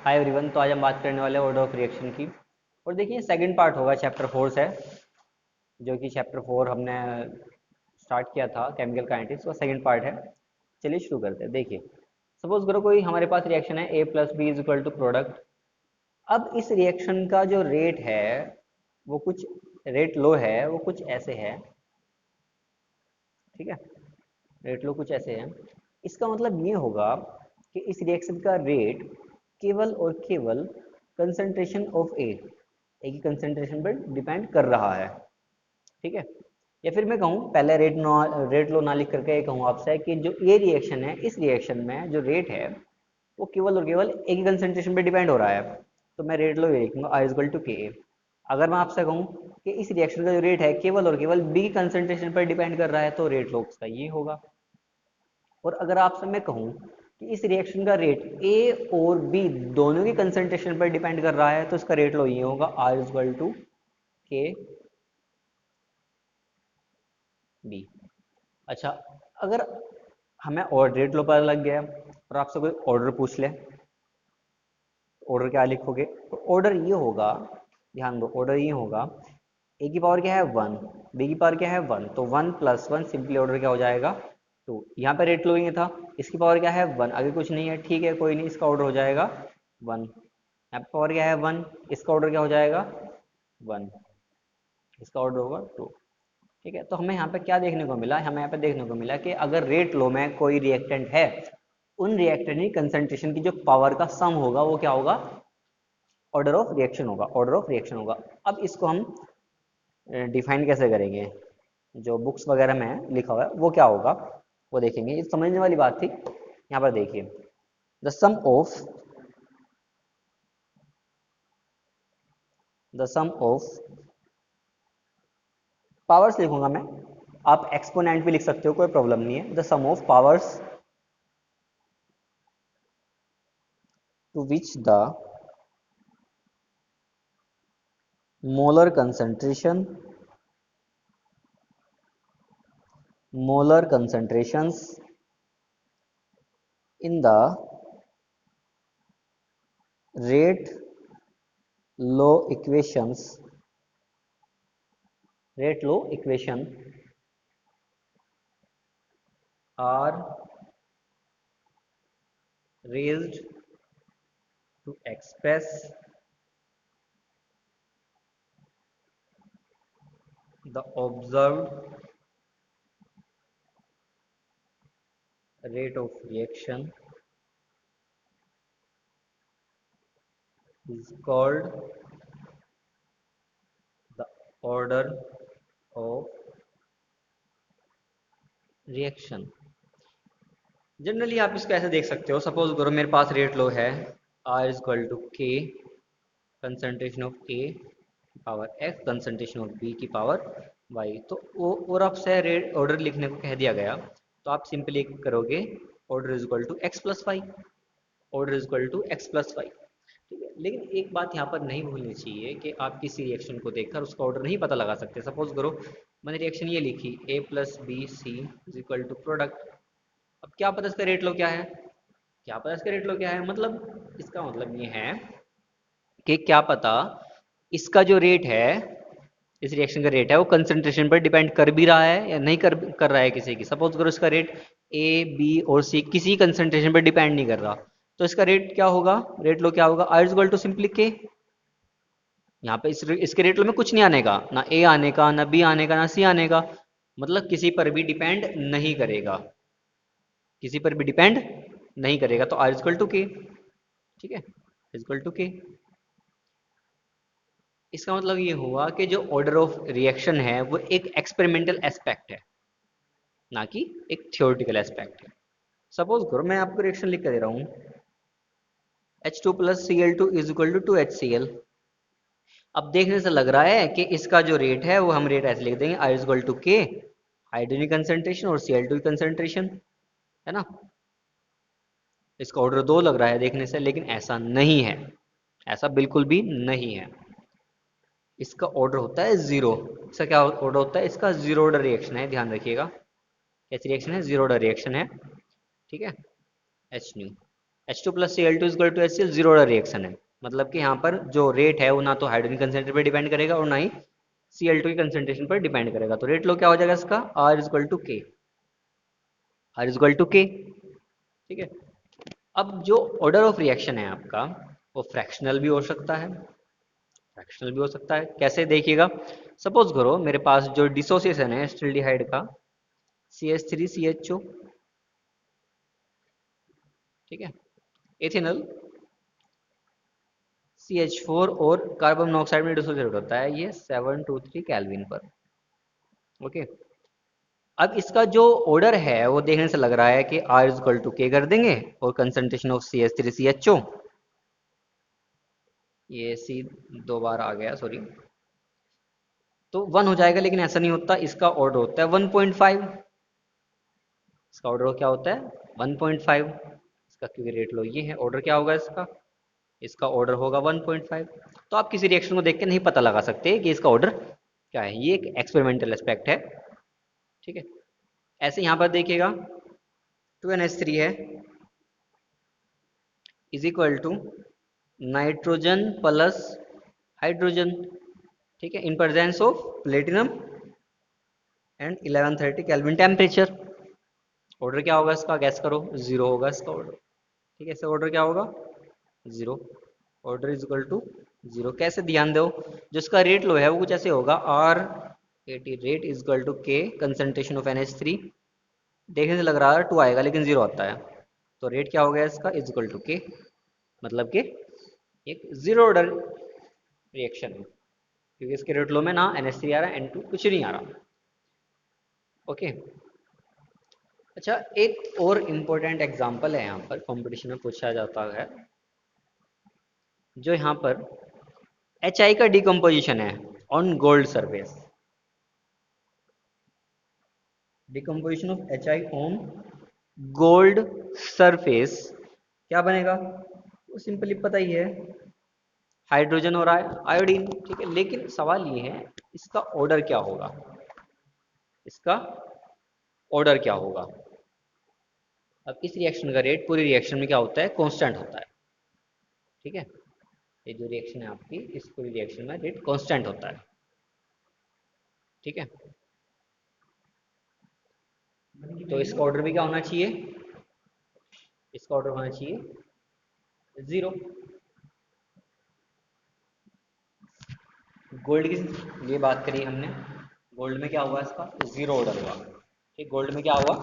Hi everyone. तो आज हम बात करने वाले हैं ऑर्डर ऑफ रिएक्शन की। और देखिए सेकंड पार्ट होगा चैप्टर 4 से, जो कि चैप्टर 4 हमने स्टार्ट किया था केमिकल काइनेटिक्स, वो सेकंड पार्ट है। चलिए शुरू करते हैं। देखिए सपोज करो कोई हमारे पास रिएक्शन है A plus B is equal to product. अब इस रिएक्शन का जो रेट है वो कुछ रेट लो है, वो कुछ ऐसे है। ठीक है, रेट लो कुछ ऐसे है। इसका मतलब ये होगा कि इस रिएक्शन का रेट केवल और केवल कंसंट्रेशन ऑफ ए की कंसंट्रेशन पर डिपेंड कर रहा है। ठीक है, या फिर मैं कहूँ पहले रेट लो ना लिख करके ये कहूँ आपसे कि जो ये रिएक्शन है, इस रिएक्शन में जो रेट है वो केवल और केवल ए की कंसंट्रेशन पर डिपेंड हो रहा है। तो मैं रेट लो ये लिखूंगा आई इक्वल टू के ए। अगर मैं आपसे कहूँ कि इस रिएक्शन का जो रेट है केवल और केवल बी की कंसंट्रेशन पर डिपेंड कर रहा है, तो रेट लो उसका ये होगा। और अगर आपसे मैं कहूँ कि इस रिएक्शन का रेट ए और बी दोनों की कंसंट्रेशन पर डिपेंड कर रहा है, तो इसका रेट लो ये होगा आर इक्वल टू के बी। अच्छा, अगर हमें और रेट लो पता लग गया और आपसे कोई ऑर्डर पूछ ले, ऑर्डर क्या लिखोगे? तो ऑर्डर ये होगा, ध्यान दो, ऑर्डर ये होगा ए की पावर क्या है 1, बी की पावर क्या है 1, तो 1 प्लस 1 सिंपली ऑर्डर क्या हो जाएगा 2। यहाँ पे रेट लो ये था, इसकी पावर क्या है 1, आगे कुछ नहीं है, ठीक है कोई नहीं, इसका ऑर्डर हो जाएगा 1। यहाँ पे पावर क्या है 1, इसका ऑर्डर क्या हो जाएगा 1, इसका ऑर्डर होगा 2। ठीक है, तो हमें यहाँ पे क्या देखने को मिला? हमें यहाँ पे देखने को मिला कि अगर रेट लो में कोई रिएक्टेंट है, उन रिएक्टेंट की कंसंट्रेशन की जो पावर का सम होगा वो क्या होगा? ऑर्डर ऑफ रिएक्शन होगा, ऑर्डर ऑफ रिएक्शन होगा। अब इसको हम डिफाइन कैसे करेंगे? जो बुक्स वगैरह में लिखा हुआ है वो क्या होगा वो देखेंगे। ये समझने वाली बात थी। यहाँ पर देखिए, द सम ऑफ पावर्स लिखूंगा मैं, आप एक्सपोनेंट भी लिख सकते हो, कोई प्रॉब्लम नहीं है। The sum of powers to which the molar concentration molar concentrations in the rate law equations are raised to express the observed rate of reaction is called the order of reaction। Generally आप इसको ऐसे देख सकते हो, suppose करो मेरे पास rate low है R is equal to k concentration of A power X concentration of B की पावर वाई। तो वो और आपसे रेट ऑर्डर लिखने को कह दिया गया, तो आप सिंपली करोगे order is equal to X plus Y, order is equal to X plus Y. ठीक है, लेकिन एक बात यहाँ पर नहीं भूलनी चाहिए कि आप किसी रिएक्शन को देखकर उसका ऑर्डर नहीं पता लगा सकते। सपोज करो मैंने रिएक्शन ये लिखी A plus B C is equal to product. अब क्या पता इसका रेट लो क्या है, क्या पता इसका रेट लो क्या है, मतलब इसका मतलब ये है कि क्या पता इसका जो रेट है, इस रिएक्शन का रेट है, वो कंसंट्रेशन पर डिपेंड कर भी रहा है या नहीं कर रहा है किसी की। सपोज करो इसका रेट ए बी और सी किसी कंसंट्रेशन पर डिपेंड नहीं कर रहा, तो इसका रेट क्या होगा? रेट लो क्या होगा? I is equal to simply के। यहाँ पे इसके रेट लो में कुछ नहीं आने का, ना ए आने का, ना बी आने का, ना सी आने का, मतलब किसी पर भी डिपेंड नहीं करेगा, किसी पर भी डिपेंड नहीं करेगा। तो आर इक्वल टू के, ठीक है, इक्वल टू के। इसका मतलब ये हुआ कि जो ऑर्डर ऑफ रिएक्शन है वो एक एक्सपेरिमेंटल एस्पेक्ट है, ना कि एक थियोरेटिकल एस्पेक्ट है। सपोज करो मैं आपको रिएक्शन लिख कर दे रहा हूँ H2 plus C L two is equal to 2HCl। अब देखने से लग रहा है कि इसका जो रेट है वो हम रेट ऐसे लिख देंगे आई इज इक्वल टू के हाइड्रोजन कंसंट्रेशन और Cl2 की कंसंट्रेशन, है ना। इसका ऑर्डर 2 लग रहा है देखने से, लेकिन ऐसा नहीं है, ऐसा बिल्कुल भी नहीं है। इसका ऑर्डर होता है 0। इसका क्या ऑर्डर होता है? इसका 0 ऑर्डर रिएक्शन है, ध्यान रखिएगा। कैसी रिएक्शन है? 0 ऑर्डर रिएक्शन है, ठीक है। H new H2 plus Cl2 is equal to HCl, zero order reaction है। मतलब कि यहाँ पर जो रेट है वो ना तो हाइड्रोजन कंसेंट्रेशन पर डिपेंड करेगा और ना ही Cl2 की कंसेंट्रेशन पर डिपेंड करेगा। तो रेट लो क्या हो जाएगा इसका, R इजक्वल टू के, R इजक्वल टू के। ठीक है। अब जो ऑर्डर ऑफ रिएक्शन है आपका वो फ्रैक्शनल भी हो सकता है, फ्रैक्शनल भी हो सकता है। कैसे देखिएगा, सपोज करो मेरे पास जो डिसोसिएशन है एसिटाल्डिहाइड का, CH3CHO, ठीक है, एथेनॉल CH4 और कार्बन मोनोऑक्साइड में डिसोसिएट होता है ये 723 केल्विन पर। ओके। अब इसका जो ऑर्डर है वो देखने से लग रहा है कि R इक्वल टू के कर देंगे और कंसंट्रेशन ऑफ CH3CHO, ये सी दो बार आ गया सॉरी, तो 1 हो जाएगा। लेकिन ऐसा नहीं होता, इसका ऑर्डर होता है 1.5। इसका ऑर्डर क्या होता है 1.5। इसका क्योंकि रेट लो ये है, ऑर्डर क्या होगा इसका, इसका ऑर्डर होगा 1.5। तो आप किसी रिएक्शन को देख के नहीं पता लगा सकते कि इसका ऑर्डर क्या है, ये एक एक्सपेरिमेंटल एस्पेक्ट है। ठीक है। ऐसे यहाँ पर देखिएगा 2NH3 है is equal to nitrogen plus hydrogen, ठीक है, in presence of platinum and 1130 kelvin temperature. Order क्या होगा इसका, गैस करो, जीरो होगा इसका ऑर्डर। ठीक है, इसका ऑर्डर क्या होगा, zero. Order is equal to zero. कैसे, ध्यान दो, जो इसका रेट लो है वो कुछ ऐसे होगा, R80 rate is equal to k concentration of NH3। देखने से लग रहा है 2 आएगा लेकिन जीरो आता है, तो रेट क्या हो गया इसका इज इक्वल टू के, मतलब कि एक जीरो ऑर्डर रिएक्शन है क्योंकि इसके रेट लो में ना NH3 आ रहा है, N2 कुछ नहीं आ रहा। ओके। अच्छा, एक और इम्पोर्टेंट एग्जांपल है यहाँ पर कंपटीशन में पूछा जाता है, जो यहाँ पर HI का डिकम्पोजिशन है on gold surface. Decomposition of HI on gold surface क्या बनेगा, वो सिंपली पता ही है, हाइड्रोजन और आयोडीन। ठीक है, लेकिन सवाल ये है इसका ऑर्डर क्या होगा, इसका ऑर्डर क्या होगा। अब इस रिएक्शन का रेट पूरी रिएक्शन में क्या होता है, कांस्टेंट होता है। ठीक है, ये जो रिएक्शन है आपकी, इस पूरी रिएक्शन में रेट कांस्टेंट होता है। ठीक है, तो इसका ऑर्डर भी क्या होना चाहिए, इसका ऑर्डर होना चाहिए जीरो। गोल्ड की लिए बात करी हमने, गोल्ड में क्या हुआ इसका जीरो ऑर्डर हुआ। ठीक, गोल्ड में क्या हुआ,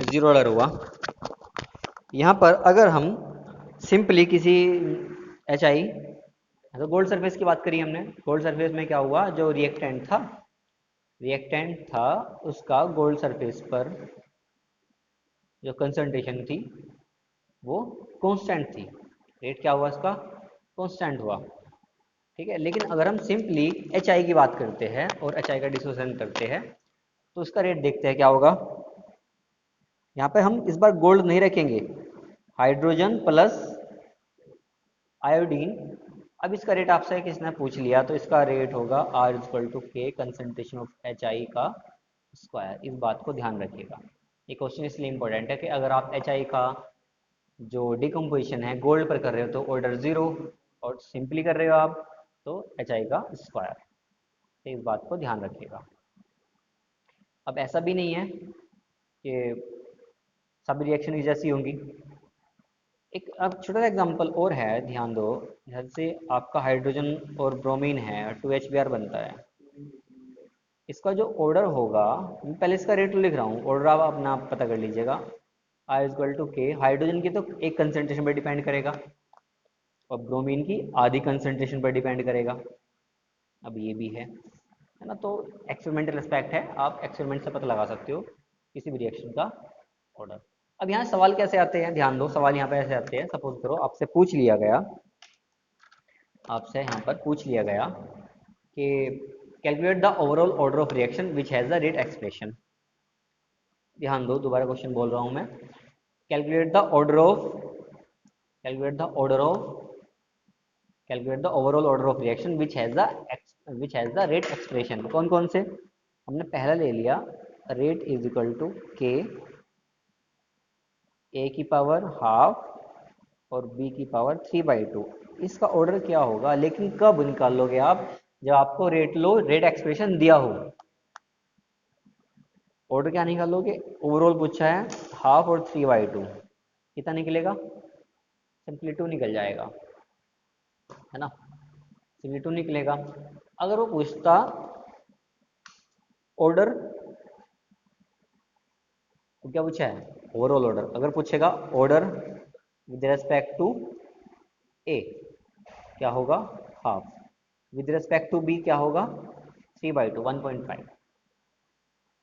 जीरो ऑर्डर हुआ। यहाँ पर अगर हम सिंपली किसी HI, तो गोल्ड सरफेस की बात करी हमने, गोल्ड सरफेस में क्या हुआ, जो रिएक्टेंट था उसका गोल्ड सरफेस पर जो कंसंट्रेशन थी वो कांस्टेंट थी, रेट क्या हुआ इसका, कांस्टेंट हुआ। ठीक है, लेकिन अगर हम सिंपली HI की बात करते हैं और HI का डिसोसिएशन करते हैं तो उसका रेट देखते हैं क्या होगा। यहाँ पे हम इस बार गोल्ड नहीं रखेंगे, हाइड्रोजन प्लस आयोडीन। अब इसका रेट आपसे किसने पूछ लिया तो इसका रेट होगा R equal to k concentration of HI का स्क्वायर। इस बात को ध्यान रखिएगा, ये क्वेश्चन इसलिए इंपॉर्टेंट है कि अगर आप HI का जो डिकम्पोजिशन है गोल्ड पर कर रहे हो तो ऑर्डर जीरो, और सिंपली कर रहे हो आप तो HI का स्क्वायर। तो इस बात को ध्यान रखिएगा। अब ऐसा भी नहीं है कि सभी रिएक्शन की जैसी होंगी। एक अब छोटा सा एग्जांपल और है, ध्यान दो, जैसे आपका हाइड्रोजन और ब्रोमीन है 2HBr बनता है, इसका जो ऑर्डर होगा, मैं पहले इसका रेट लिख रहा हूँ, ऑर्डर आप अपना पता कर लीजिएगा। I इक्वल टू के, हाइड्रोजन की तो एक कंसेंट्रेशन पर डिपेंड करेगा और ब्रोमीन की आधी कंसेंट्रेशन पर डिपेंड करेगा। अब ये भी है ना, तो एक्सपेरिमेंटल एस्पेक्ट है, आप एक्सपेरिमेंट से पता लगा सकते हो किसी भी रिएक्शन का ऑर्डर। अब यहाँ सवाल कैसे आते हैं, ध्यान दो, सवाल यहाँ पे ऐसे आते हैं, सपोज करो आपसे पूछ लिया गया, आपसे यहाँ पर पूछ लिया गया कि calculate the overall order of reaction which has the rate expression. ध्यान दो, दोबारा क्वेश्चन बोल रहा हूँ मैं, calculate the order of, calculate the order of, calculate the overall order of reaction which has the rate expression. कौन कौन से, हमने पहला ले लिया रेट इज इक्वल टू के, ए की पावर हाफ और b की पावर 3/2। इसका ऑर्डर क्या होगा, लेकिन कब निकालोगे आप, जब आपको रेट एक्सप्रेशन दिया हो। ऑर्डर क्या निकालोगे, ओवरऑल पूछा है हाफ और 3/2, कितना निकलेगा, सिंपली 2 निकल जाएगा, है ना, सिंपली 2 निकलेगा। अगर वो पूछता ऑर्डर, तो क्या पूछा है, ओवरऑल ऑर्डर। अगर पूछेगा order with respect to A, क्या होगा, half. With respect to B क्या होगा, 3/2, 1.5।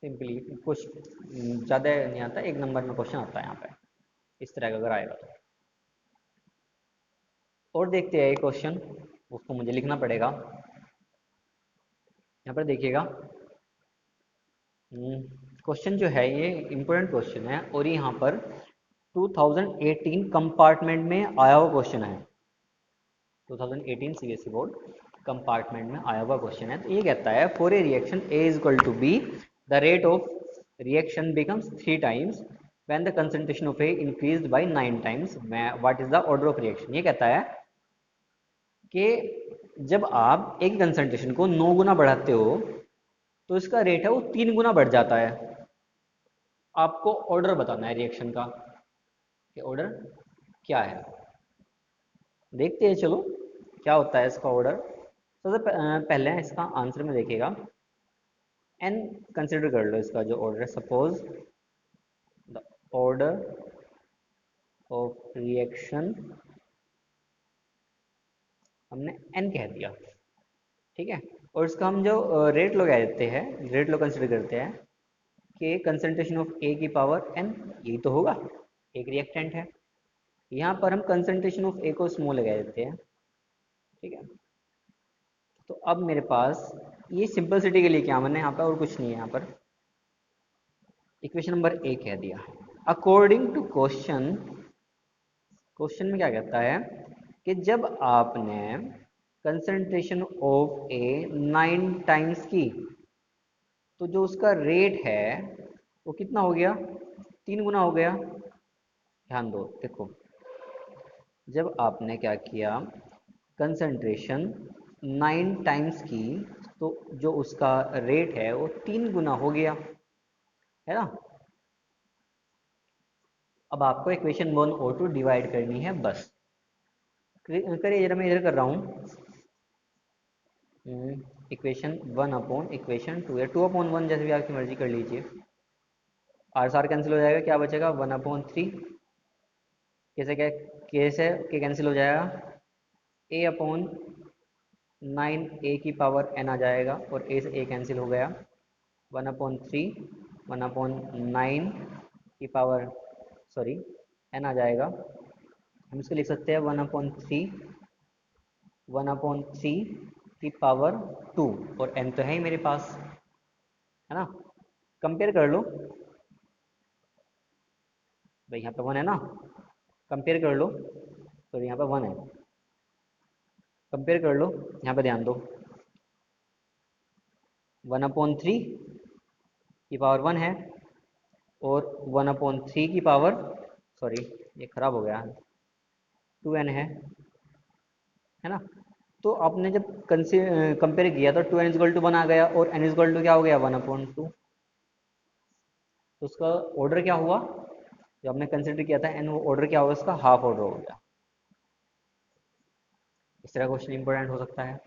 सिंपली कुछ ज़्यादा नहीं आता, एक नंबर में क्वेश्चन आता है यहाँ पे, इस तरह का अगर आएगा तो। और देखते हैं एक क्वेश्चन, उसको मुझे लिखना पड़ेगा। यहाँ पर देखिएगा, क्वेश्चन जो है ये इम्पोर्टेंट क्वेश्चन है, और यहाँ पर 2018 कंपार्टमेंट में आया हुआ क्वेश्चन है। 2018 सीबीएसई बोर्ड कंपार्टमेंट में आया हुआ क्वेश्चन है। तो ये कहता है for a reaction A is equal to B, the rate of reaction becomes 3 times when the concentration of A increased by 9 times, what is the order of reaction. ये कहता है कि जब आप एक कंसंट्रेशन को 9 गुना बढ़ाते हो तो इसका रेट है वो 3 गुना बढ़ जाता है। आपको ऑर्डर बताना है रिएक्शन का, कि ऑर्डर क्या है। देखते हैं चलो क्या होता है इसका ऑर्डर। सबसे पहले इसका आंसर में देखिएगा, एन कंसिडर कर लो इसका जो ऑर्डर है। Suppose the order of reaction हमने एन कह दिया, ठीक है। और इसका हम जो रेट लो कह देते हैं, रेट लो कंसिडर करते हैं कि कंसंट्रेशन ऑफ ए की पावर एन, यही तो होगा, एक रिएक्टेंट है। यहाँ पर हम कंसंट्रेशन ऑफ ए को स्मॉल लगा देते हैं, ठीक है। तो अब मेरे पास ये सिंपलिसिटी के लिए क्या मैंने यहाँ पर, और कुछ नहीं है यहाँ पर, इक्वेशन नंबर ए कह दिया। अकॉर्डिंग टू क्वेश्चन, क्वेश्चन में क्या कहता है कि जब आपने कंसंट्रेशन ऑफ ए 9 टाइम्स की, तो जो उसका रेट है वो कितना हो गया, 3 गुना हो गया। ध्यान दो, देखो जब आपने क्या किया, कंसंट्रेशन 9 टाइम्स की, तो जो उसका रेट है वो 3 गुना हो गया, है ना। अब आपको इक्वेशन 1 और 2 डिवाइड करनी है बस। करिए जरा, मैं इधर कर रहा हूँ, इक्वेशन 1 अपॉन इक्वेशन 2 या 2/1, जैसे भी आपकी मर्जी कर लीजिए। आर सार कैंसिल हो जाएगा, क्या बचेगा 1/3। कैसे क्या, कैसे के कैंसिल हो जाएगा, a/9 ए की पावर n आ जाएगा, और a से a कैंसिल हो गया। 1/3 1/9 की पावर, सॉरी n आ जाएगा। हम इसको लिख सकते हैं 1/3 की पावर 2, और n तो है ही मेरे पास, है ना। कंपेयर कर लो भाई, यहाँ पे 1 है ना, कंपेयर कर लो, तो यहाँ पे 1 है, कंपेयर कर लो, यहाँ पे ध्यान दो। 1/3 की पावर 1 है, और 1/3 की पावर, सॉरी ये खराब हो गया, 2n है ना। तो आपने जब कंपेयर किया तो 2n इक्वल टू 1 आ गया, और n इक्वल टू क्या हो गया 1/2। तो उसका ऑर्डर क्या हुआ, जो आपने कंसिडर किया था n, वो ऑर्डर क्या होगा, उसका हाफ ऑर्डर हो गया। इस तरह क्वेश्चन इंपॉर्टेंट हो सकता है।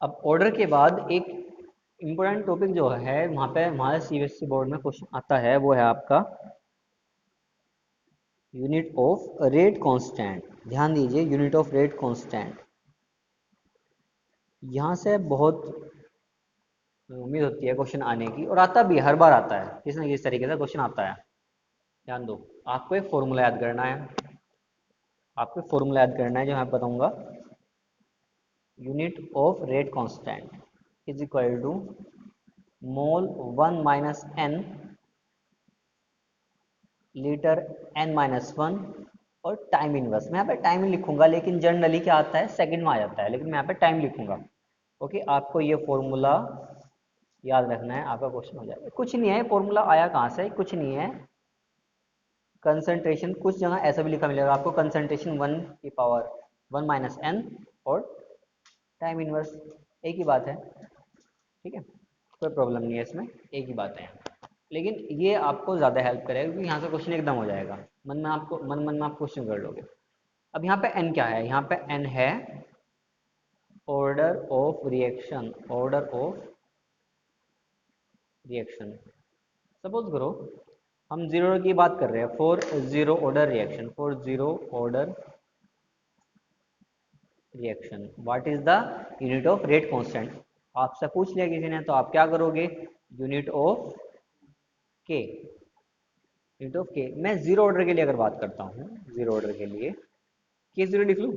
अब ऑर्डर के बाद एक इंपॉर्टेंट टॉपिक जो है वहाँ पे हमारे सीबीएसई बोर्ड में क्वेश्चन आता है, वो है आपका यूनिट ऑफ रेट कांस्टेंट। ध्यान दीजिए, यूनिट ऑफ रेट कांस्टेंट, यहाँ से बहुत उम्मीद होती है क्वेश्चन आने की, और आता भी, हर बार आता है, किसी न किसी तरीके से क्वेश्चन आता है। ध्यान दो, आपको एक फॉर्मूला याद करना है, आपको फॉर्मूला याद करना है जो मैं बताऊंगा। Unit of rate constant is equal to mole 1 minus n litre n-1 और टाइम इनवर्स। मैं यहाँ पे टाइम लिखूंगा, लेकिन जनरली क्या आता है, सेकंड में आ जाता है, लेकिन मैं यहाँ पे टाइम लिखूंगा। ओके, आपको ये फॉर्मूला याद रखना है, आपका क्वेश्चन हो जाएगा। कुछ नहीं है, फॉर्मूला आया कहाँ से, कुछ नहीं है, कंसंट्रेशन, कुछ जगह ऐसा भी लिखा मिलेगा आपको, कंसंट्रेशन 1 की पावर 1 माइनस n और टाइम इनवर्स, एक ही बात है। ठीक है, कोई प्रॉब्लम नहीं है इसमें, एक ही बात है। लेकिन ये आपको ज़्यादा हेल्प करेगा क्योंकि यहाँ से क्वेश्चन एकदम हो जाएगा, मन में आप क्वेश्चन कर लोगे। अब यहाँ पे n क्या है, यहाँ पे n है order of reaction, order of reaction. Suppose करो हम जीरो ऑर्डर की बात कर रहे हैं, for zero order reaction, for zero order reaction what is the unit of rate constant. आपसे पूछ लिया किसी ने तो आप क्या करोगे, यूनिट ऑफ के, यूनिट ऑफ के। मैं जीरो ऑर्डर के लिए अगर बात करता हूँ, जीरो ऑर्डर के लिए के जीरो लिख लूँ,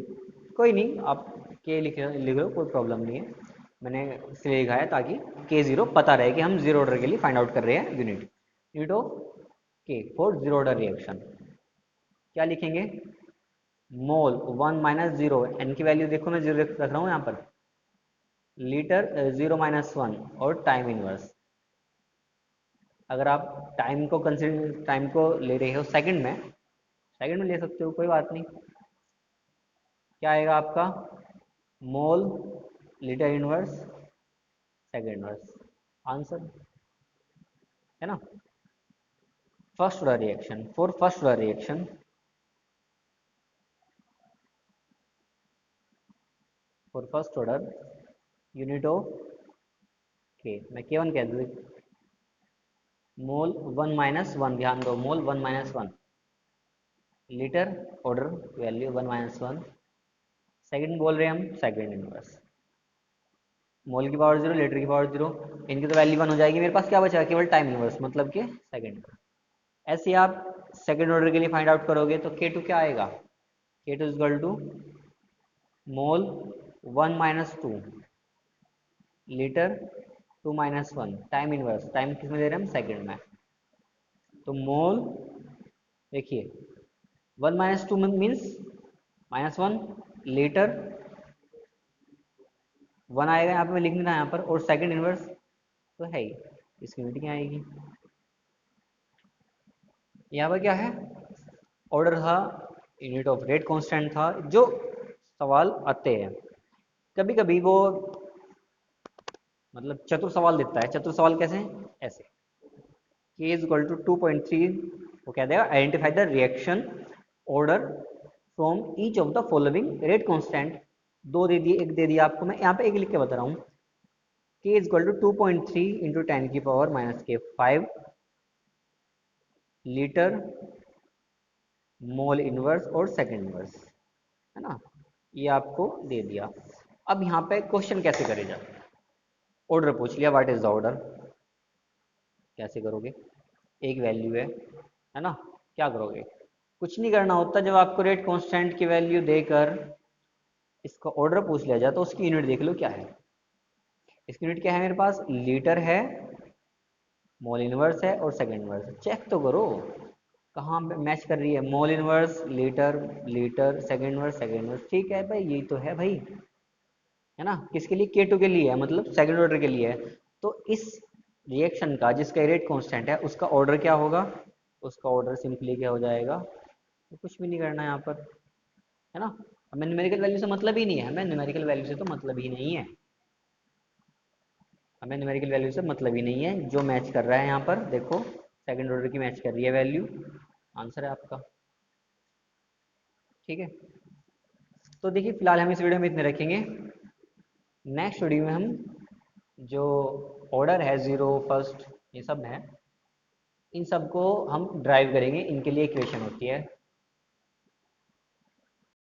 कोई नहीं, आप के लिख लो, कोई प्रॉब्लम नहीं है। मैंने इसलिए लिखा है ताकि के जीरो पता रहे कि हम जीरो ऑर्डर के लिए फाइंड आउट कर रहे हैं यूनिट, यूनिट ऑफ के फॉर जीरो ऑर्डर रिएक्शन। क्या लिखेंगे, मोल 1 माइनस जीरो, एन की वैल्यू देखो मैं जीरो रख रहा हूँ यहाँ पर, लीटर 0 माइनस 1 और टाइम इनवर्स। अगर आप टाइम को ले रहे हो सेकंड में ले सकते हो, कोई बात नहीं। क्या आएगा आपका, mole litre inverse second inverse, answer है ना। First order reaction, for first order reaction, for first order unit of के, मैं K1 कह दूँ, मोल 1 माइनस 1, ध्यान दो, मोल 1 minus 1, litre order value 1 minus 1, second बोल रहे हैं हम सेकंड इनवर्स, मोल की पावर 0, लीटर की पावर 0, इनकी तो वैल्यू 1 हो जाएगी, मेरे पास क्या बचा, केवल टाइम इनवर्स, मतलब कि सेकंड। ऐसे आप सेकंड ऑर्डर के लिए फाइंड आउट करोगे तो K2 क्या आएगा, K2 equal to mole 1 minus 2, litre 2 minus 1, time inverse, time किस में दे रहे हैं हम, सेकंड में। तो मोल देखिए 1 माइनस 2 मीन्स माइनस 1, लीटर 1 आएगा यहाँ पे, मैं लिख नहीं रहा यहाँ पर, और सेकंड इनवर्स तो है ही, इसकी यूनिट क्या आएगी। यहाँ पर क्या है, ऑर्डर था, यूनिट ऑफ रेट कांस्टेंट था। जो सवाल आते हैं कभी कभी वो मतलब चतुर सवाल देता है, चतुर सवाल कैसे, ऐसे k इज इक्वल टू 2.3, वो कह देगा identify the reaction order from each of the following rate constant. दो दे दिए, एक दे दिया आपको, मैं यहाँ पे एक लिख के बता रहा हूँ, k is equal to 2.3 into 10 की पावर माइनस के 5 लीटर मोल इनवर्स और सेकंड इनवर्स, है ना, ये आपको दे दिया। अब यहाँ पे क्वेश्चन कैसे करेगा, ऑर्डर पूछ लिया, व्हाट इज द ऑर्डर, कैसे करोगे, एक वैल्यू है ना, क्या करोगे, कुछ नहीं करना होता। जब आपको रेट कांस्टेंट की वैल्यू देकर इसका ऑर्डर पूछ लिया जाए तो उसकी यूनिट देख लो क्या है। इसकी यूनिट क्या है, मेरे पास लीटर है, मोल इनवर्स है और सेकंड इनवर्स, चेक तो करो कहाँ मैच कर रही है, mole inverse litre, litre second inverse, second inverse, ठीक है भाई, यही तो है भाई, है ना। किसके लिए, K2 के लिए है, मतलब सेकंड ऑर्डर के लिए है। तो इस रिएक्शन का जिसका रेट कांस्टेंट है उसका ऑर्डर क्या होगा, उसका ऑर्डर सिंपली क्या हो जाएगा, तो कुछ भी नहीं करना है यहाँ पर, है ना। हमें न्यूमेरिकल वैल्यू से मतलब ही नहीं है, हमें न्यूमेरिकल वैल्यू से तो मतलब ही नहीं है, हमें न्यूमेरिकल वैल्यू से मतलब ही नहीं है। जो मैच कर रहा है यहाँ पर देखो, सेकंड ऑर्डर की मैच कर रही है वैल्यू, आंसर है आपका। ठीक है, तो देखिए फिलहाल हम इस वीडियो में इतने रखेंगे। नेक्स्ट वीडियो में हम जो ऑर्डर है, जीरो फर्स्ट ये सब है, इन सब को हम ड्राइव करेंगे, इनके लिए इक्वेशन होती है।